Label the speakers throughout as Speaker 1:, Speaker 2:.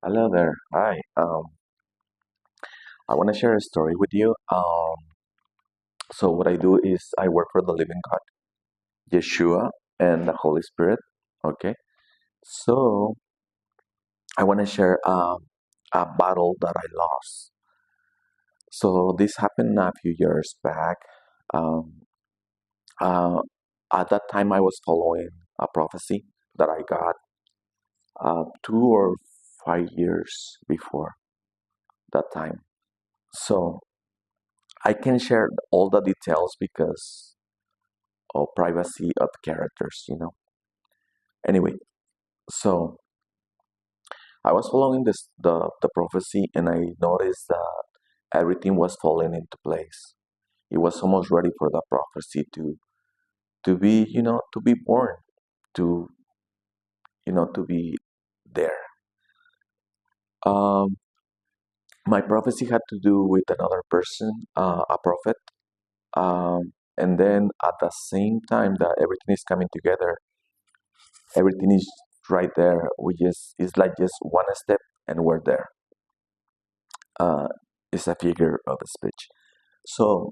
Speaker 1: Hello there. Hi. I want to share a story with you. So what I do is I work for the living God, Yeshua, and the Holy Spirit. Okay. So I want to share a battle that I lost. So this happened a few years back. Um, uh, at that time, I was following a prophecy that I got 2 or 5 years before that time. So I can share all the details because or privacy of characters. Anyway, so I was following the prophecy and I noticed that everything was falling into place. It was almost ready for the prophecy to be, to be born, to to be there. Um, my prophecy had to do with another person, a prophet. And then at the same time that everything is coming together, everything is right there. We just it's like just one step and we're there. Is a figure of speech. So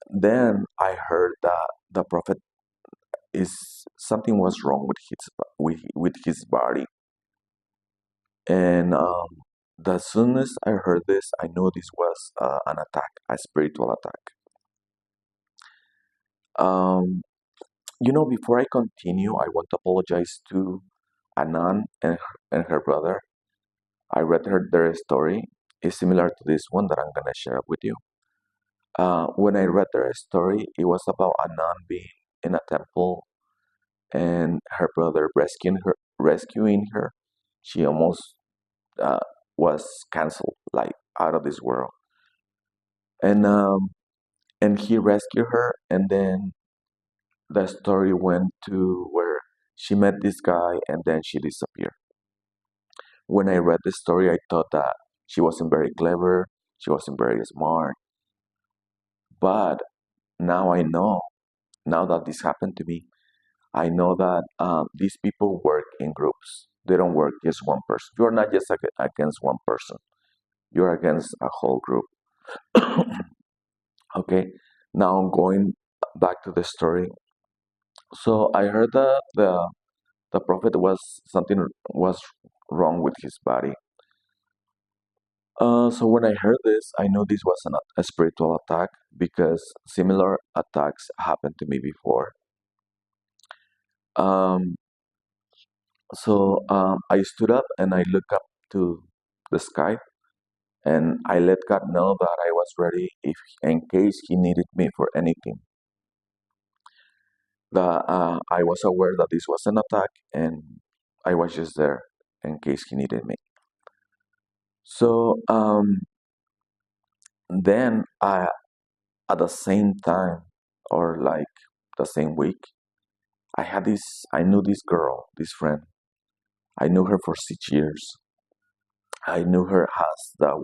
Speaker 1: then I heard that the prophet is something was wrong with his body, and the soonest I heard this, I knew this was an attack, a spiritual attack. Um, before I continue, I want to apologize to Anan and her brother. I read their story. It's similar to this one that I'm gonna share with you. When I read their story, it was about a nun being in a temple and her brother rescuing her. She almost uh, was canceled, like out of this world. And he rescued her, and then the story went to where she met this guy, and then she disappeared. When I read the story, I thought that she wasn't very clever, she wasn't very smart, but now I know. Now that this happened to me, I know that these people work in groups. They don't work just one person. You're not just against one person. You're against a whole group. Okay. Now I'm going back to the story. So I heard that the prophet was something was wrong with his body. So when I heard this, I knew this was a spiritual attack because similar attacks happened to me before. Um, so I stood up and I looked up to the sky and I let God know that I was ready if in case He needed me for anything. That I was aware that this was an attack and I was just there in case He needed me. So then at the same time or like the same week, I knew this girl, this friend. I knew her for 6 years. I knew her as the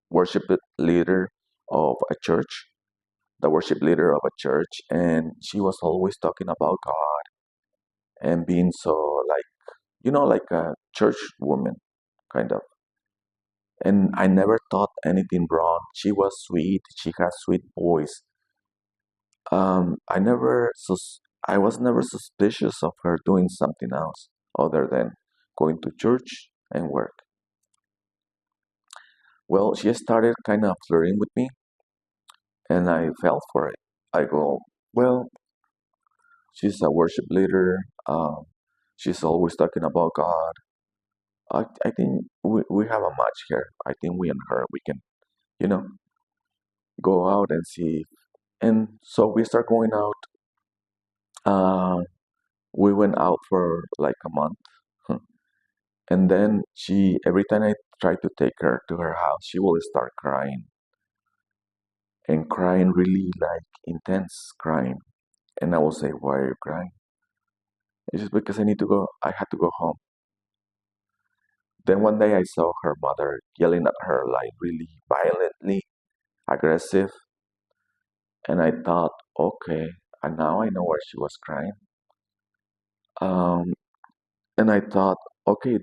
Speaker 1: worship leader of a church, the worship leader of a church, and she was always talking about God and being so like like a church woman kind of. And I never thought anything wrong. She was sweet. She had sweet voice. I was never suspicious of her doing something else other than going to church and work. Well, she started kind of flirting with me, and I fell for it. I go, well, she's a worship leader. She's always talking about God. I think we have a match here. I think we and her, we can, you know, go out and see. And so we start going out. Uh, we went out for like a month. And then every time I try to take her to her house, she will start crying and crying really like intense crying. And I will say, why are you crying? It's just because I had to go home. Then one day I saw her mother yelling at her like really violently, aggressive. And I thought, okay, and now I know why she was crying. Um, and I thought, okay,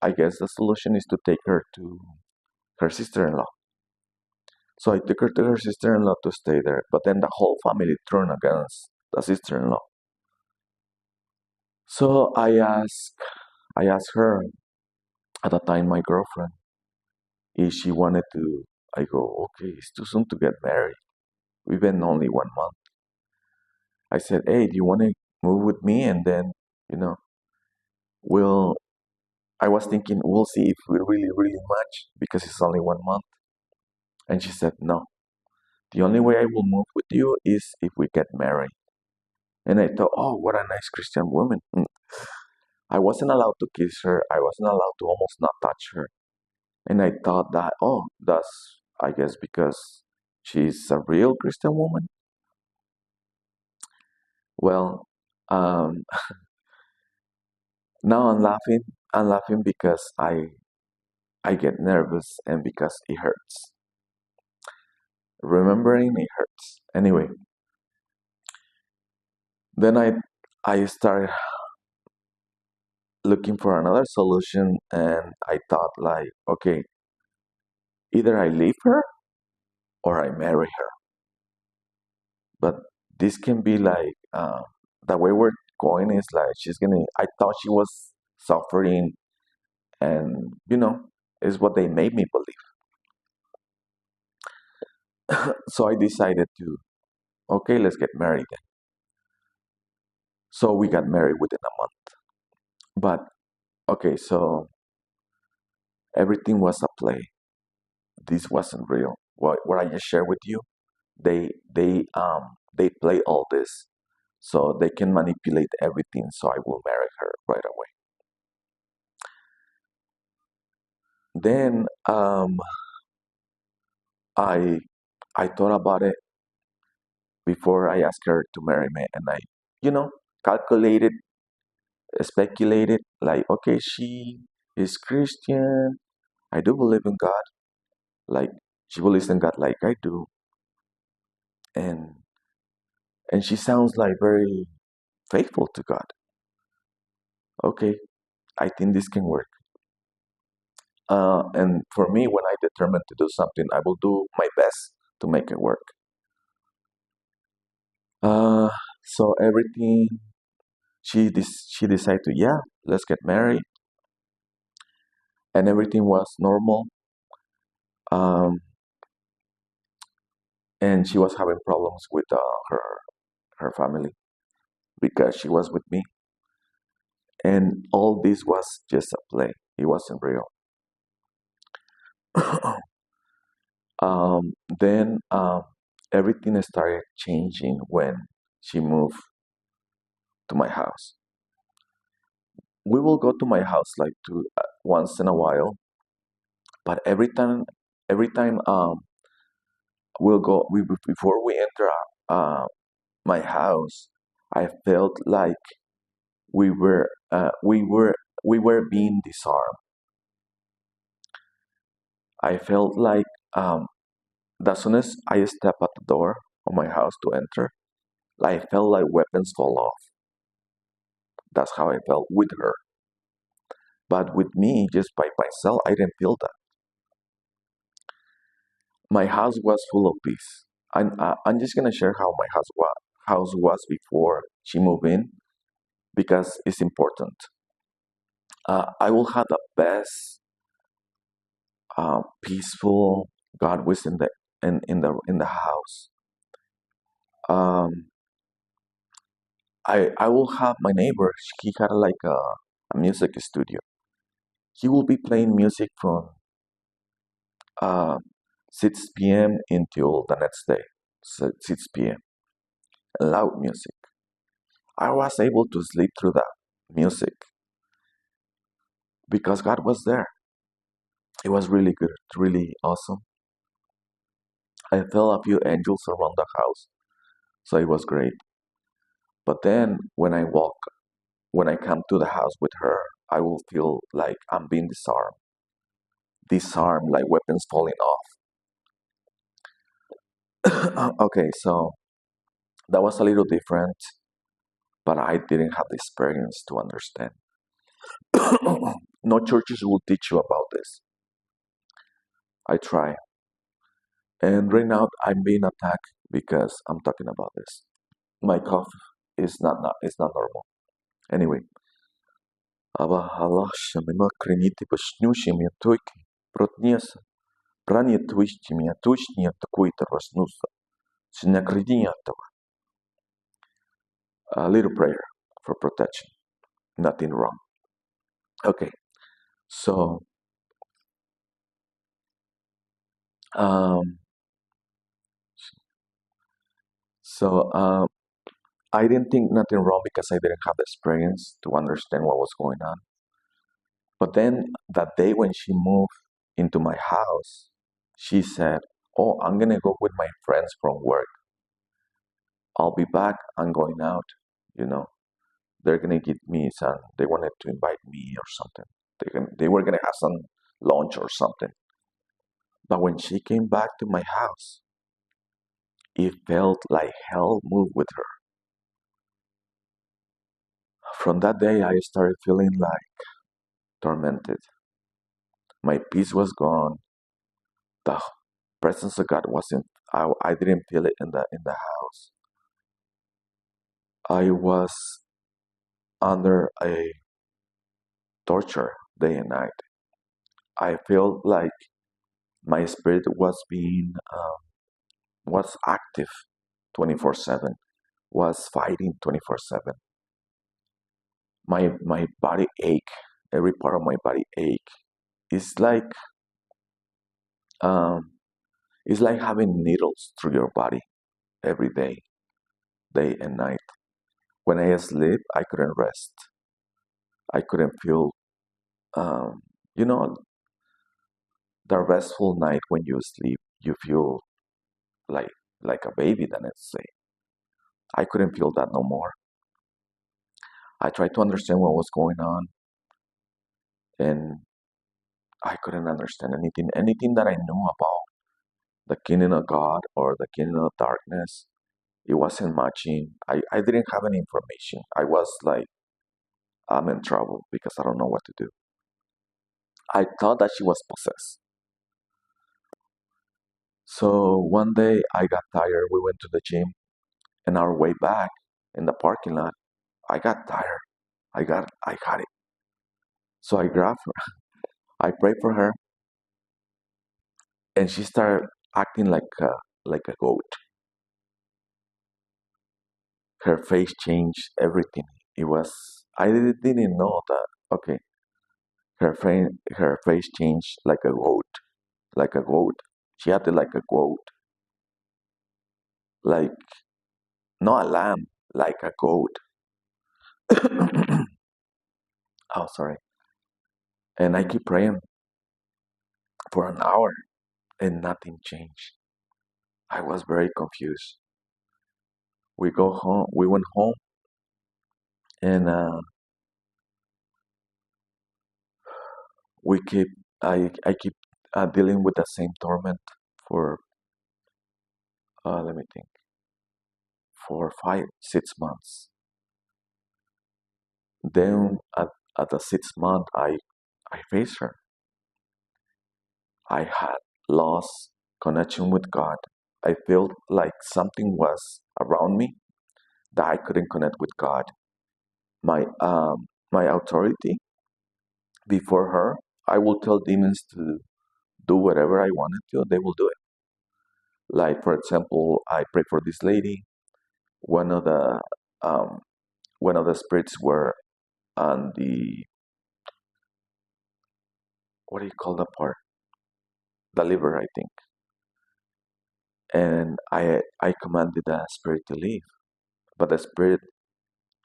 Speaker 1: I guess the solution is to take her to her sister-in-law. So I took her to her sister-in-law to stay there, but then the whole family turned against the sister-in-law. So I asked her at the time, my girlfriend, if she wanted to. I go, okay, it's too soon to get married. We've been only 1 month. I said, hey, do you want to move with me? And then, you know, we'll. I was thinking we'll see if we really match because it's only 1 month. And she said, no. The only way I will move with you is if we get married. And I thought, oh, what a nice Christian woman. I wasn't allowed to kiss her. I wasn't allowed to almost not touch her. And I thought that, oh, that's, I guess, because she's a real Christian woman. Well, um, now I'm laughing. I'm laughing because I get nervous and because it hurts. Remembering it hurts. Anyway, then I started looking for another solution and I thought like, okay, either I leave her or I marry her. But this can be like the way we're going is like she's gonna. I thought she was suffering, and is what they made me believe. So I decided to okay, let's get married then. So we got married within a month. But okay, so everything was a play. This wasn't real. What I just shared with you, they play all this, so they can manipulate everything. So I will marry her right away. Then I I thought about it before I asked her to marry me, and I, you know, calculated, speculated, like, okay, she is Christian. I do believe in God, like she believes in God, like I do, and she sounds like very faithful to God. Okay, I think this can work. And for me, when I determine to do something, I will do my best to make it work. Uh, so everything she decided to, yeah, let's get married, and everything was normal. Um, and she was having problems with her family because she was with me, and all this was just a play. It wasn't real. Then everything started changing when she moved to my house. We will go to my house like to once in a while, but every time we'll go. Before we enter my house, I felt like we were uh, we were we were being disarmed. I felt like as soon as I step at the door of my house to enter, I felt like weapons fall off. That's how I felt with her. But with me, just by myself, I didn't feel that. My house was full of peace. I'm just gonna share how my house was before she moved in because it's important. I will have the best, peaceful. God was in the house. Um, I will have my neighbor. He had like a music studio. He will be playing music from uh, 6 p.m. until the next day, 6 p.m. Loud music. I was able to sleep through that music because God was there. It was really good, really awesome. I felt a few angels around the house, so it was great. But then when I come to the house with her, I will feel like I'm being disarmed like weapons falling off. Okay, so that was a little different, but I didn't have the experience to understand. No churches will teach you about this. I try. And right now I'm being attacked because I'm talking about this. My cough is not normal. Anyway, aba Allah shamima kreniti pashnushi mi tuiki protniesa prani tuishti mi tuishni atakuita rasnusa sinakridiatava. A little prayer for protection. Nothing wrong. Okay, so um, so I didn't think nothing wrong because I didn't have the experience to understand what was going on. But then that day when she moved into my house, she said, "Oh, I'm gonna go with my friends from work. I'll be back. I'm going out. You know, they're gonna give me some. They wanted to invite me or something. They were gonna have some lunch or something." But when she came back to my house, it felt like hell moved with her. From that day, I started feeling like tormented. My peace was gone. The presence of God wasn't. I didn't feel it in the house. I was under a torture day and night. I felt like my spirit was active 24/7, was fighting 24/7. My body ache, every part of my body ache. It's like um, it's like having needles through your body every day and night. When I sleep, I couldn't rest. I couldn't feel, um, you know, the restful night when you sleep. You feel like like a baby the next day. I couldn't feel that no more. I tried to understand what was going on, and I couldn't understand anything. Anything that I knew about the kingdom of God or the kingdom of darkness, it wasn't matching. I didn't have any information. I was like, I'm in trouble because I don't know what to do. I thought that she was possessed. So one day I got tired. We went to the gym, and our way back in the parking lot, I got tired. I got it. So I grabbed her. I prayed for her, and she started acting like a goat. Her face changed everything. It was didn't know that. Okay, her face changed like a goat, like a goat. She acted like a goat, like not a lamb, like a goat. Oh, sorry. And I keep praying for an hour, and nothing changed. I was very confused. We go home. We went home, and we keep. I keep dealing with the same torment for let me think, for 5 6 months. Then at the 6 month, I faced her. I had lost connection with God. I felt like something was around me that I couldn't connect with God. My authority before her, I will tell demons to do whatever I wanted to. They will do it. Like for example, I pray for this lady. One of the um, one of the spirits were on the, what do you call that part? The liver, I think. And I commanded the spirit to leave, but the spirit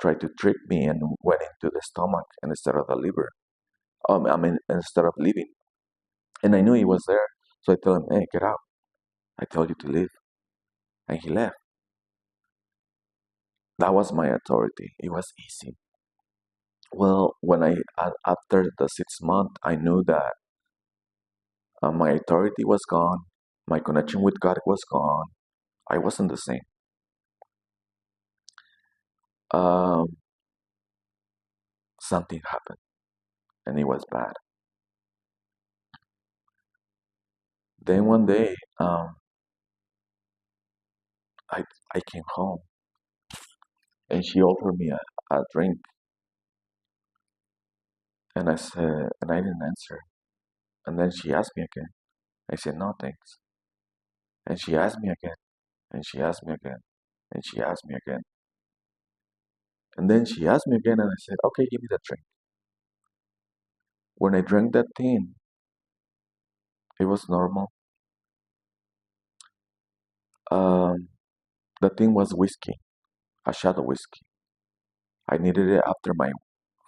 Speaker 1: tried to trick me and went into the stomach and instead of the liver. I mean, instead of leaving, and I knew he was there, so I told him, "Hey, get out! I told you to leave," and he left. That was my authority. It was easy. Well, after the 6 month, I knew that my authority was gone, my connection with God was gone. I wasn't the same. Um, Something happened. and it was bad. Then one day, I I came home and she offered me a drink, and I said, and I didn't answer. And then she asked me again. I said, no, thanks. And she asked me again, and she asked me again, and she asked me again. And then she asked me again, and I said, okay, give me the drink. When I drank that thing, it was normal. Um, the thing was whiskey, a shot of whiskey. I needed it after my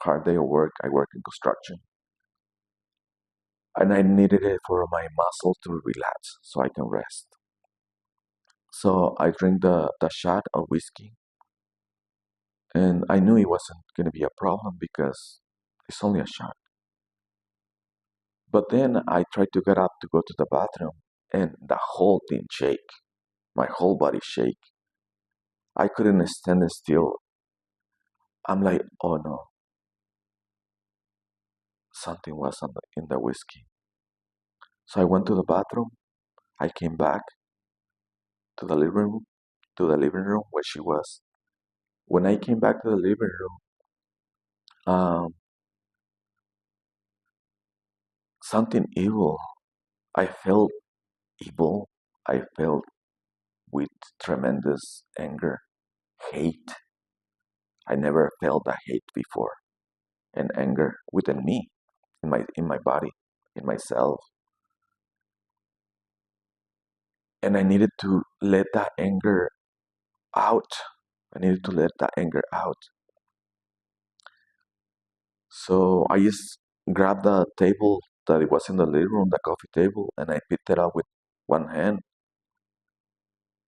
Speaker 1: hard day of work. I work in construction. And I needed it for my muscle to relax so I can rest. So I drank the shot of whiskey, and I knew it wasn't going to be a problem because it's only a shot. But then I tried to get up to go to the bathroom, and the whole thing shake. My whole body shake. I couldn't stand still. I'm like, oh no, something was in the whiskey. So I went to the bathroom. I came back to the living room, where she was. When I came back to the living room, something evil. I felt evil. I felt with tremendous anger, hate. I never felt that hate before, and anger within me, in my body, in myself. And I needed to let that anger out. I needed to let that anger out. So I just grabbed the table that it was in the living room, the coffee table, and I picked it up with one hand,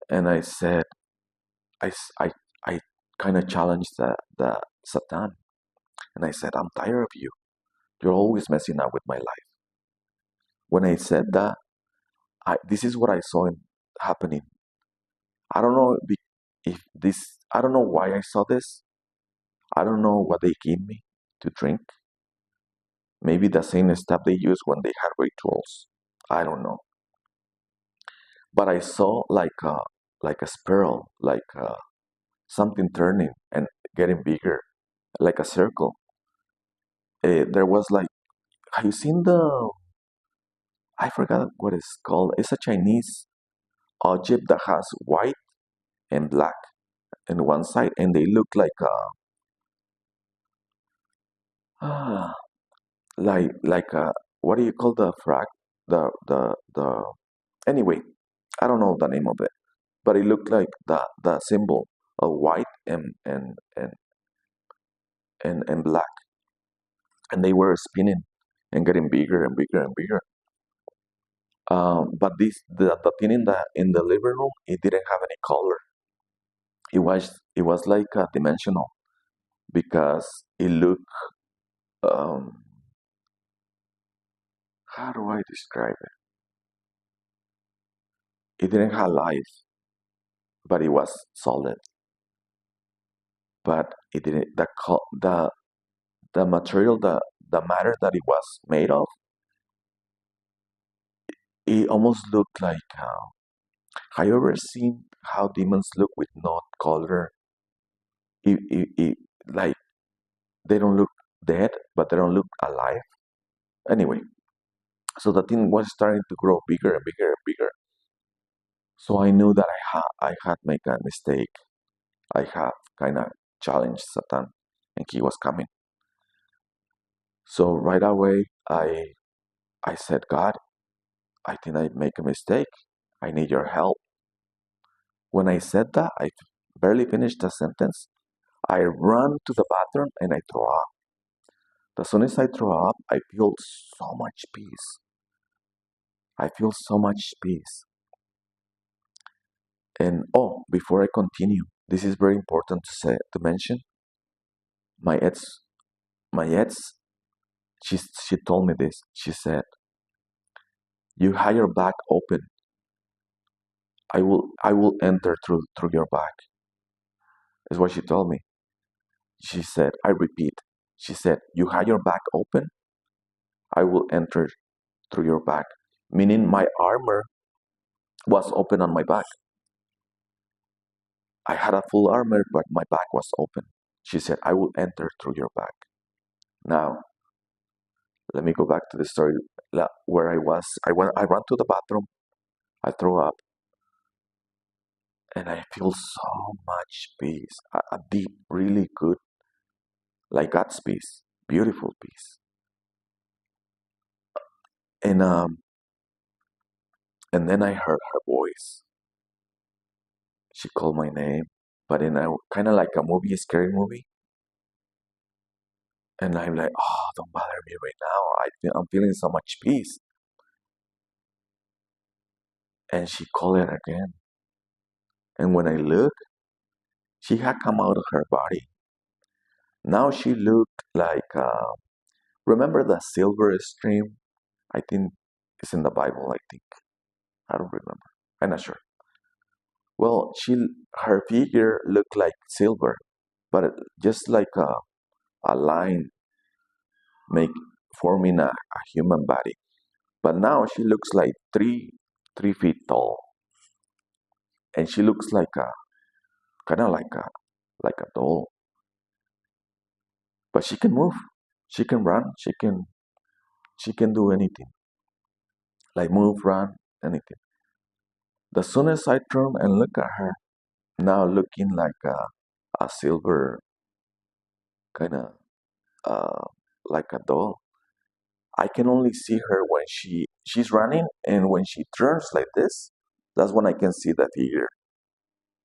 Speaker 1: and I said, I, s- I kind of challenged the Satan, and I said, I'm tired of you. You're always messing up with my life. When I said that, this is what I saw happening. I don't know if this, I don't know why I saw this. I don't know what they gave me to drink. Maybe the same stuff they use when they had rituals. I don't know. But I saw like a spiral, something turning and getting bigger, like a circle. There was like, have you seen I forgot what it's called. It's a Chinese object that has white and black in one side, and they look like ah, like what do you call the frag? The anyway, I don't know the name of it, but it looked like the symbol of white and black, and they were spinning and getting bigger and bigger and bigger. But the thing in the living room, it didn't have any color. It was like dimensional because it looked um, how do I describe it? It didn't have life, but it was solid. But it didn't the material, the matter that it was made of, it almost looked like have you ever seen how demons look with no color? Like they don't look dead, but they don't look alive. Anyway, so the thing was starting to grow bigger and bigger and bigger. So I knew that I had made a mistake. I had kind of challenged Satan, and he was coming. So right away, I said, God, I think I make a mistake. I need your help. When I said that, I barely finished the sentence. I run to the bathroom and I throw up. As soon as I throw up, I feel so much peace. I feel so much peace. And oh, before I continue, this is very important to mention. My ex, my ex, she told me this. She said, "You have your back open. I will enter through your back." Is what she told me. She said, I repeat. She said, "You have your back open. I will enter through your back. Meaning my armor was open on my back. I had a full armor, but my back was open. She said, I will enter through your back. Now, let me go back to the story where I was. I ran to the bathroom. I threw up, and I feel so much peace. A deep, really good, like God's peace, beautiful peace. And um, and then I heard her voice. She called my name, but in a kind of like a movie, a scary movie. And I'm like, oh, don't bother me right now. I'm feeling so much peace. And she called it again. And when I looked, she had come out of her body. Now she looked like, remember the silver stream? I think it's in the Bible, I think. I don't remember. I'm not sure. Well, her figure looked like silver, but just like a line make forming a human body. But now she looks like 3 feet tall, and she looks like a kind of like a doll. But she can move, she can run, she can do anything, like move, run, anything. The soon as I turn and look at her, now looking like a silver kind of uh, like a doll. I can only see her when she's running, and when she turns like this, that's when I can see the figure.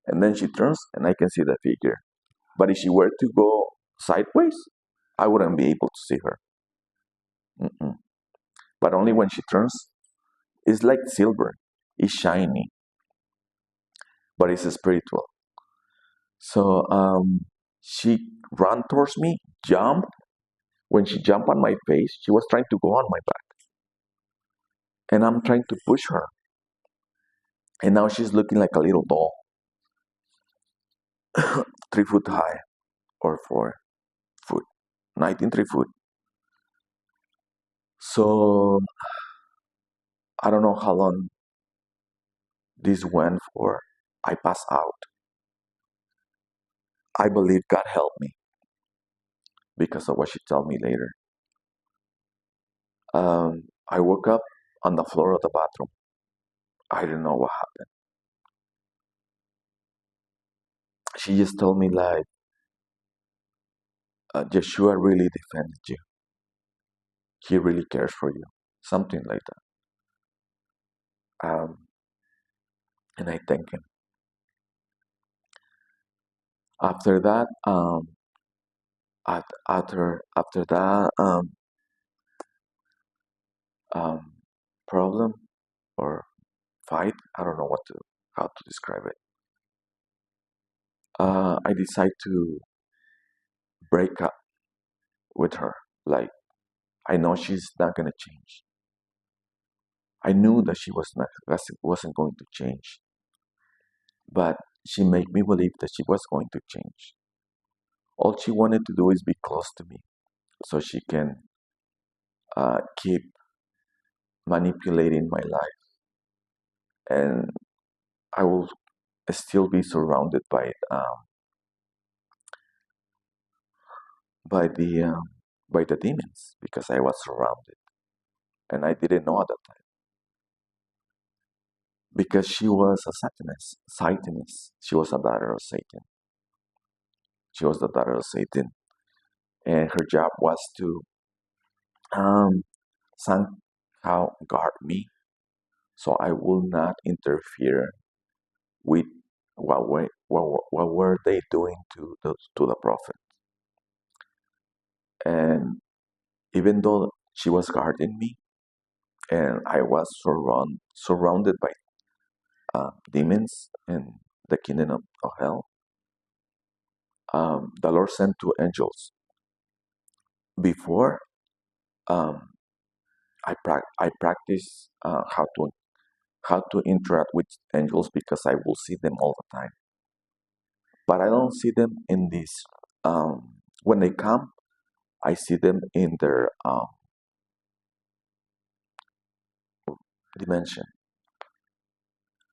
Speaker 1: And then she turns, and I can see the figure. But if she were to go sideways, I wouldn't be able to see her. Mm-mm. But only when she turns, it's like silver. It's shiny, but it's spiritual. So she ran towards me, jumped. When she jumped on my face, she was trying to go on my back, and I'm trying to push her. And now she's looking like a little doll, 3 foot high or 4 foot, 3 foot. So I don't know how long this went for. I passed out. I believe God helped me because of what she told me later. I woke up on the floor of the bathroom. I didn't know what happened. She just told me like, Joshua really defended you. He really cares for you. Something like that. And I thank him. After that, after that um, problem or fight, I don't know how to describe it. I decide to break up with her. Like I know she's not gonna change. I knew that she wasn't going to change, but she made me believe that she was going to change. All she wanted to do is be close to me, so she can keep manipulating my life, and I will still be surrounded by the demons because I was surrounded, and I didn't know at that time because she was a Satanist. She was a daughter of Satan. She was the daughter of Satan, and her job was to um, somehow guard me, so I will not interfere with what were they doing to the prophet. And even though she was guarding me, and I was surrounded by demons and the kingdom of hell, the Lord sent 2 angels. Before, um, I practice how to interact with angels because I will see them all the time. But I don't see them in this. When they come, I see them in their dimension.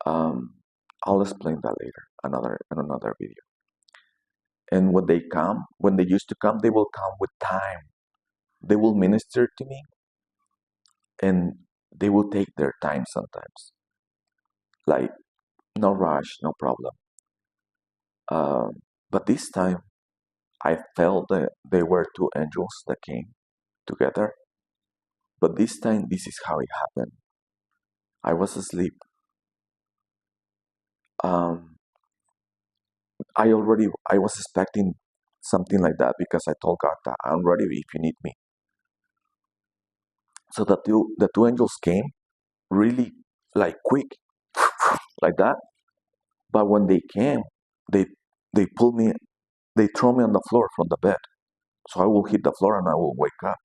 Speaker 1: Um, I'll explain that later, another video. And when they used to come, they will come with time. They will minister to me, and they will take their time sometimes. Like no rush, no problem. But this time, I felt that they were two angels that came together. But this time, this is how it happened. I was asleep. Um, I was expecting something like that because I told God that I'm ready if you need me. So the two angels came really like quick, like that. But when they came, they they pulled me, they throw me on the floor from the bed. So I will hit the floor and I will wake up.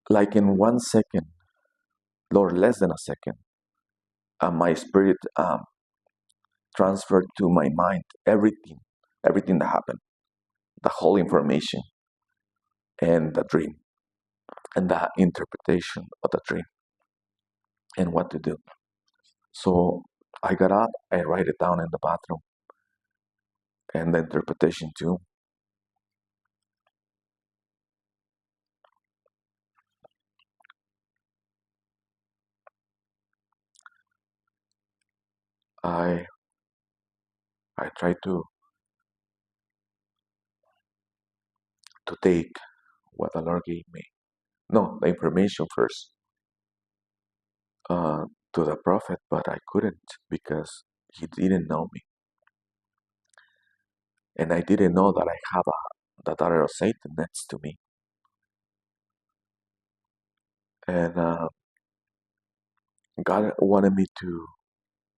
Speaker 1: Like in 1 second, or less than a second, my spirit transferred to my mind everything that happened, the whole information and the dream and the interpretation of the dream and what to do. So I got up, I write it down in the bathroom and the interpretation too. I I try to take what the Lord gave me. No, the information first uh, to the prophet, but I couldn't because he didn't know me, and I didn't know that I have the daughter of Satan next to me, and God wanted me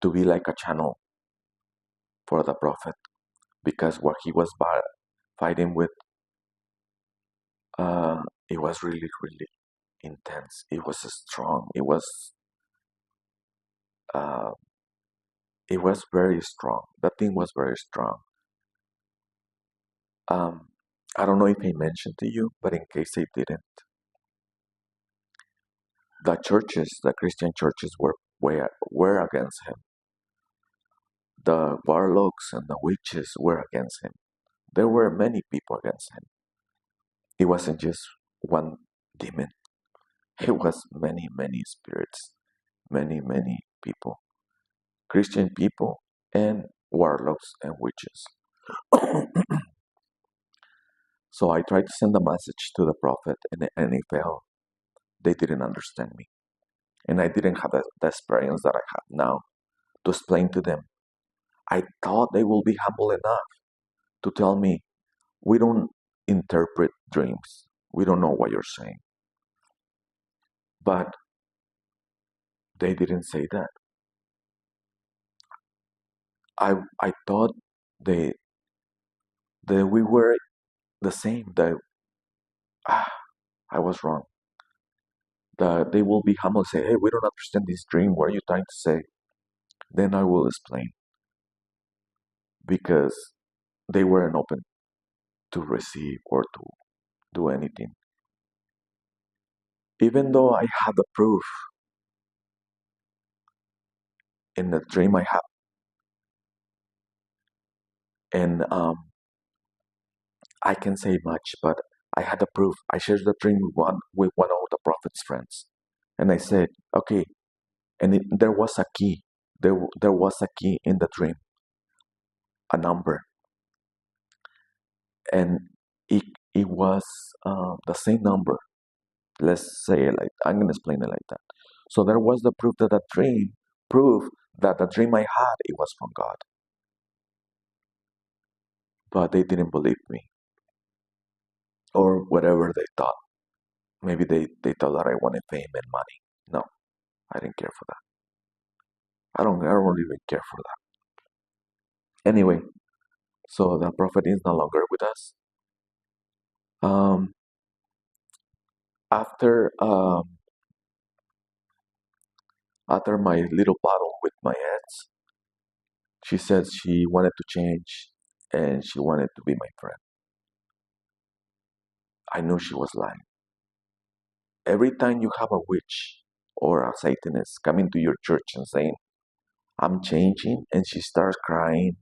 Speaker 1: to be like a channel for the prophet because what he was fighting with, uh, it was really intense. It was strong. Uh, it was very strong. The thing was very strong. Um, I don't know if I mentioned to you, but in case I didn't, the Christian churches were against him. The warlocks and the witches were against him. There were many people against him. It wasn't just one demon. It was many spirits, many people, Christian people and warlocks and witches. So I tried to send a message to the prophet and it failed. They didn't understand me. And I didn't have the experience that I have now to explain to them. I thought they will be humble enough to tell me, we don't interpret dreams. We don't know what you're saying. But they didn't say that. I thought they that we were the same. That ah, I was wrong. That they will be humble and say, hey, we don't understand this dream. What are you trying to say? Then I will explain because they weren't open to receive or to do anything. Even though I had the proof in the dream I had, and I can say much, but I had the proof. I shared the dream with one of the prophet's friends, and I said, okay. And there was a key. There was a key in the dream, a number, and it it was the same number. Let's say it like I'm gonna explain it like that. So there was the proof that the dream proof that the dream I had it was from God, but they didn't believe me or whatever they thought. Maybe they thought that I wanted fame and money. No, I didn't care for that. I don't even care for that. Anyway, so the prophet is no longer with us. Um, after after my little battle with my ex, she said she wanted to change and she wanted to be my friend. I knew she was lying. Every time you have a witch, or a Satanist coming to your church and saying, I'm changing, and she starts crying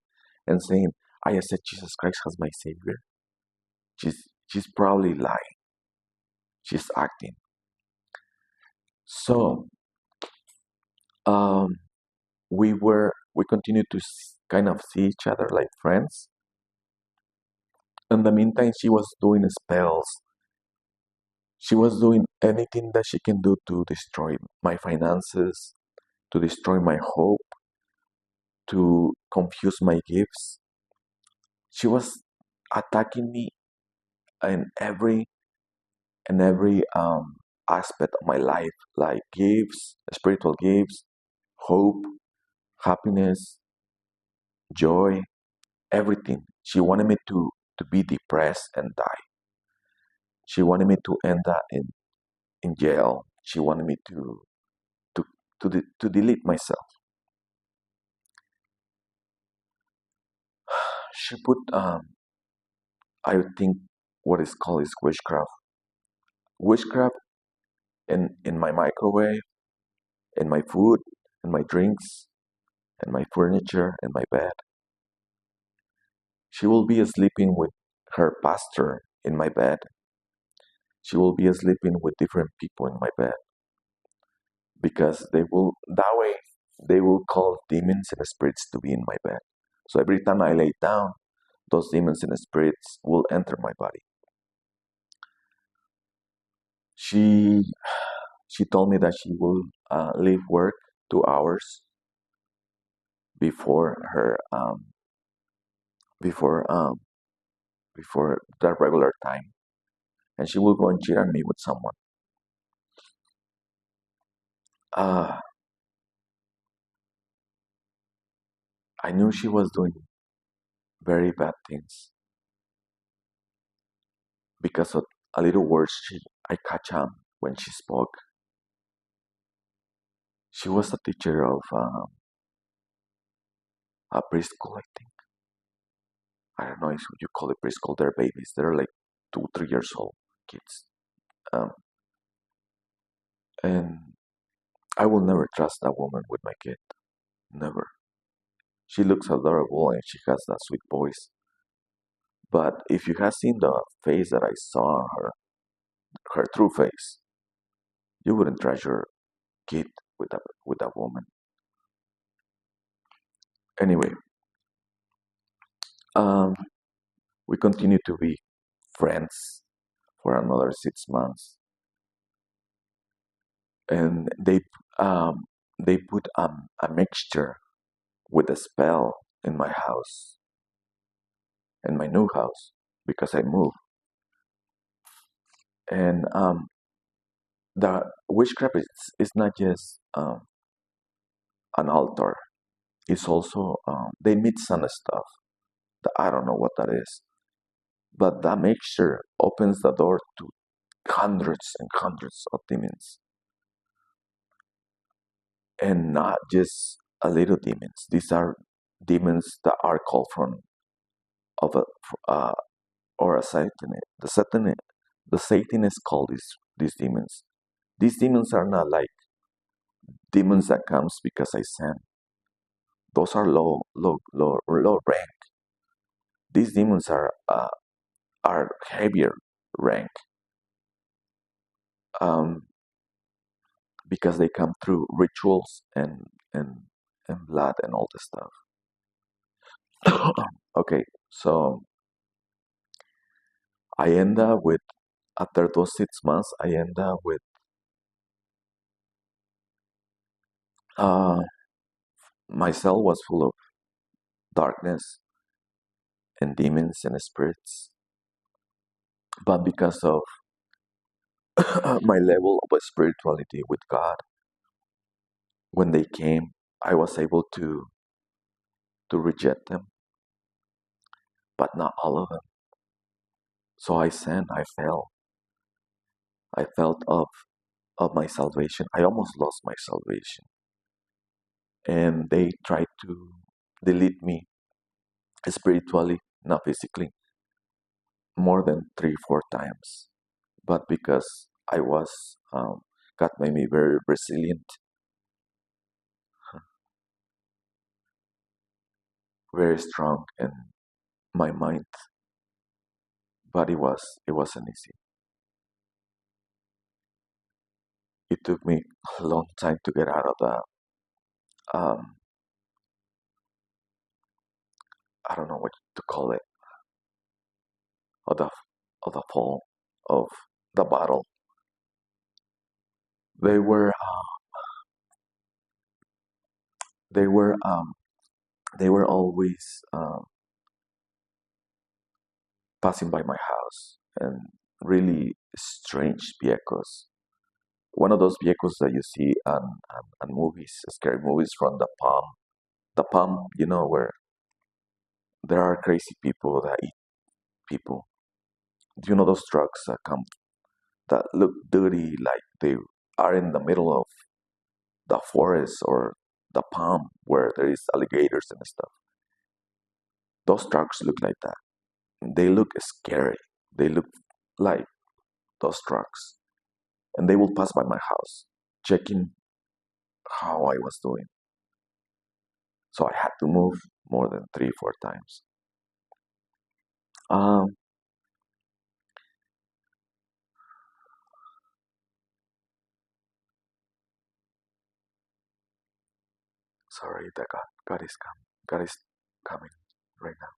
Speaker 1: and saying, I accept Jesus Christ as my Savior, she's probably lying. She's acting. So um, we continued to kind of see each other like friends. In the meantime, she was doing spells. She was doing anything that she can do to destroy my finances, to destroy my hope, to confuse my gifts. She was attacking me in every aspect of my life, like gifts, spiritual gifts, hope, happiness, joy, everything. She wanted me to be depressed and die. She wanted me to end up in jail. She wanted me to to delete myself. She put I think what is called is witchcraft. Witchcraft in my microwave, in my food, in my drinks, in my furniture, in my bed. She will be sleeping with her pastor in my bed. She will be sleeping with different people in my bed because they will that way they will call demons and spirits to be in my bed. So every time I lay down, those demons and spirits will enter my body. She she told me that she will leave work 2 hours before her before before the regular time, and she will go and cheat on me with someone. Uh, I knew she was doing very bad things because of a little words I catch on when she spoke. She was a teacher of a preschool, I think. I don't know if you call it preschool. They're babies. They're like 2, 3 years old kids. Um, and I will never trust that woman with my kid. Never. She looks adorable and she has that sweet voice. But if you have seen the face that I saw on her, her true face, you wouldn't trust your kid with that woman. Anyway, um, we continue to be friends for another 6 months, and um, they put a mixture with a spell in my house, in my new house, because I moved. And the witchcraft is not just an altar. It's also they mix some stuff that I don't know what that is, but that mixture opens the door to hundreds and hundreds of demons, and not just a little demons. These are demons that are called from of a uh, or a Satan. The Satanist call these demons. These demons are not like demons that comes because I sin. Those are low rank. These demons are heavier rank um, because they come through rituals and blood and all this stuff. Okay, so I end up with after those 6 months, I end up with uh, my cell was full of darkness and demons and spirits, but because of my level of spirituality with God, when they came, I was able to reject them, but not all of them. So I sinned, I fell. I felt of my salvation. I almost lost my salvation. And they tried to delete me spiritually, not physically, more than 3, 4 times. But because I was God made me very resilient, very strong in my mind, but it wasn't easy. It took me a long time to get out of the um, I don't know what to call it, of the fall of the battle. They were they were um, they were always passing by my house, and really strange vehicles. One of those vehicles that you see on movies, scary movies from the palm, where there are crazy people that eat people. Do you know those trucks that come that look dirty, like they are in the middle of the forest or the palm where there is alligators and stuff? Those trucks look like that. They look scary. They look like those trucks, and they will pass by my house, checking how I was doing. So I had to move more than 3, 4 times. Um, Sorry, that God is coming. God is coming right now.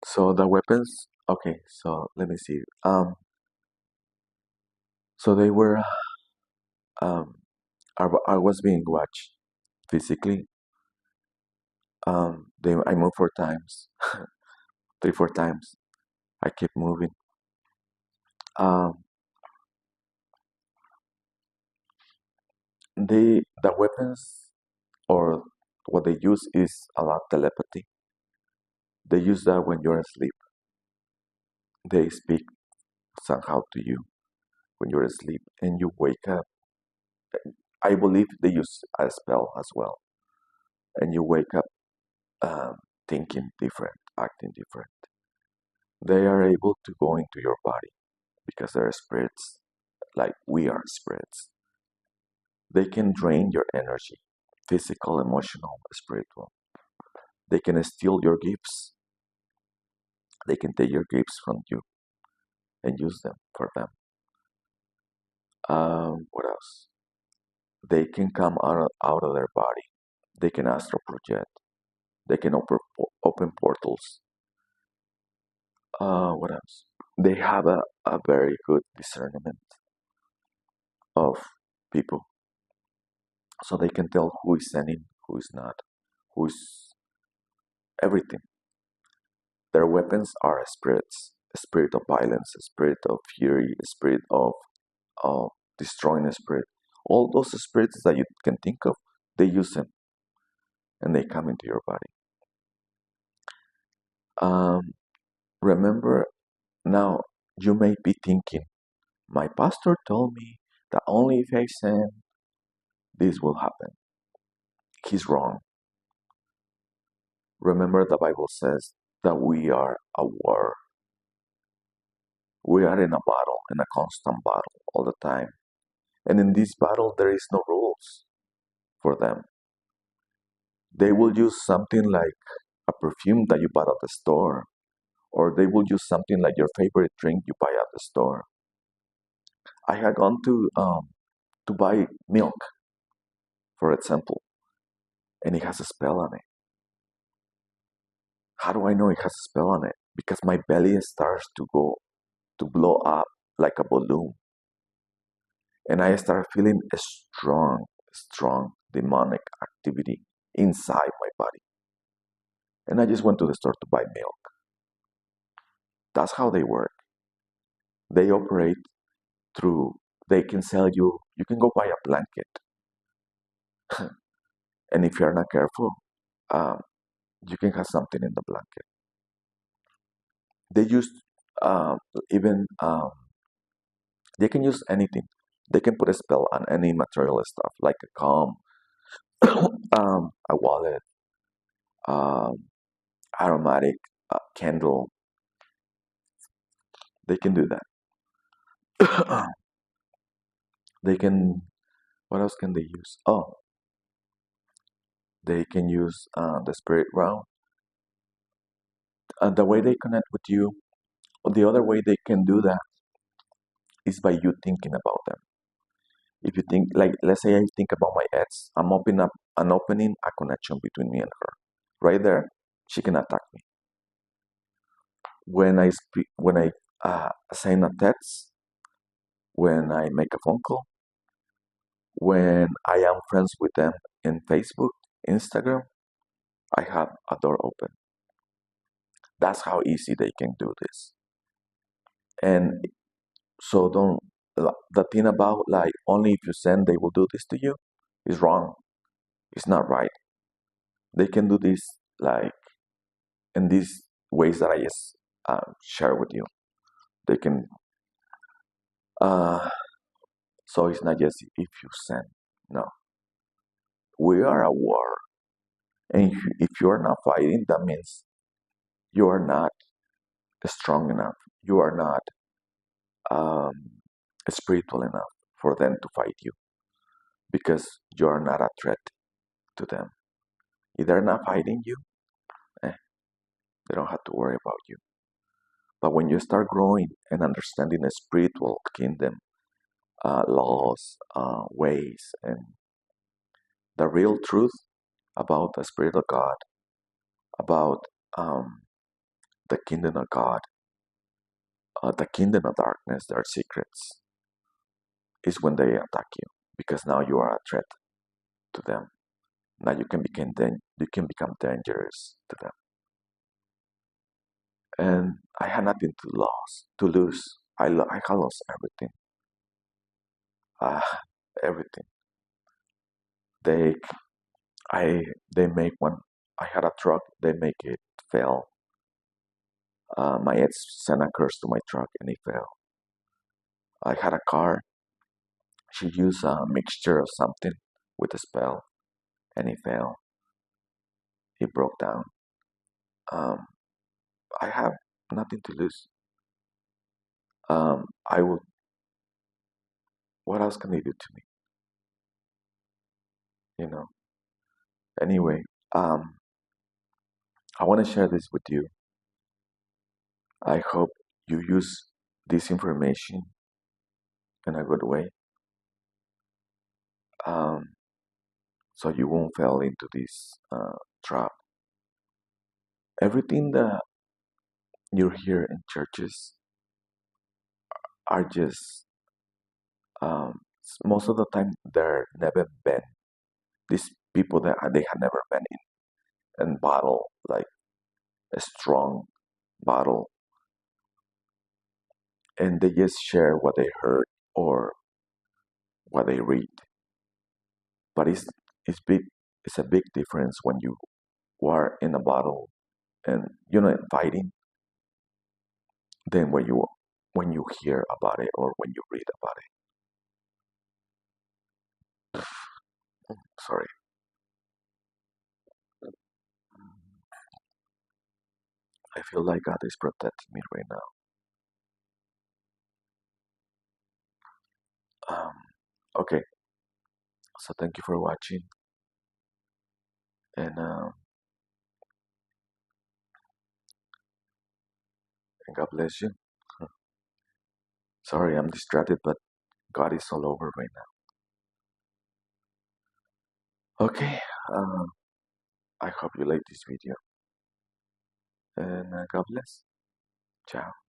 Speaker 1: So the weapons. Okay, so let me see. So they were. Um, I was being watched physically. I moved 4 times, 3, 4 times. I kept moving. Um, the weapons, or what they use, is a lot telepathy. They use that when you're asleep. They speak somehow to you when you're asleep, and you wake up. I believe they use a spell as well, and you wake up thinking different, acting different. They are able to go into your body because they're spirits, like we are spirits. They can drain your energy, physical, emotional, spiritual. They can steal your gifts. They can take your gifts from you and use them for them. What else? They can come out of their body. They can astral project. They can open portals. What else? They have a very good discernment of people, so they can tell who is sending, who is not, who's everything. Their weapons are spirits, a spirit of violence, a spirit of fury, a spirit of destroying a spirit. All those spirits that you can think of, they use them and they come into your body. Um, Remember now, you may be thinking, my pastor told me that only if I sin, this will happen. He's wrong. Remember, the Bible says that we are a war. We are in a battle, in a constant battle all the time. And in this battle, there is no rules for them. They will use something like a perfume that you bought at the store, or they will use something like your favorite drink you buy at the store. I had gone to buy milk, for example, and it has a spell on it. How do I know it has a spell on it? Because my belly starts to blow up like a balloon, and I start feeling a strong demonic activity inside my body. And I just went to the store to buy milk. That's how they work. They operate through, they can sell you, you can go buy a blanket. And if you're not careful, um, you can have something in the blanket. They use um, even, they can use anything. They can put a spell on any material stuff, like a comb, a wallet, um, aromatic candle. They can do that. They can. What else can they use? Oh, they can use the spirit realm. The way they connect with you, the other way they can do that is by you thinking about them. If you think, like, let's say I think about my ex, I'm opening a connection between me and her. Right there, she can attack me. When I send a text, when I make a phone call, when I am friends with them in Facebook, Instagram, I have a door open. That's how easy they can do this. And so don't, the thing about like only if you send they will do this to you is wrong. It's not right. They can do this like in these ways that I just share with you. They can, uh, so it's not just if you send. No, we are at war. And if you're not fighting, that means you are not strong enough. You are not um, spiritual enough for them to fight you because you are not a threat to them. If they're not fighting you, eh, they don't have to worry about you. But when you start growing and understanding the spiritual kingdom, laws, ways, and the real truth about the Spirit of God, about um, the kingdom of God, the kingdom of darkness, their secrets, is when they attack you because now you are a threat to them. Now you can become dangerous to them. And I had nothing to lose. I had lost everything. Uh, everything. They I they make one. I had a truck. They make it fail. My ex sent a curse to my truck and it fell. I had a car. She used a mixture of something with a spell and it fell. It broke down. Um, I have nothing to lose. I would. What else can they do to me? You know. Anyway, um, I want to share this with you. I hope you use this information in a good way, um, so you won't fall into this trap. Everything that you hear in churches are just most of the time they're never been these people that they had never been in battle like a strong battle, and they just share what they heard or what they read. But it's big. It's a big difference when you are in a battle and fighting than when you hear about it or when you read about it. Sorry. I feel like God is protecting me right now. Okay, so thank you for watching, and God bless you. Sorry, I'm distracted, but God is all over right now. Okay, uh, I hope you like this video, and God bless. Ciao.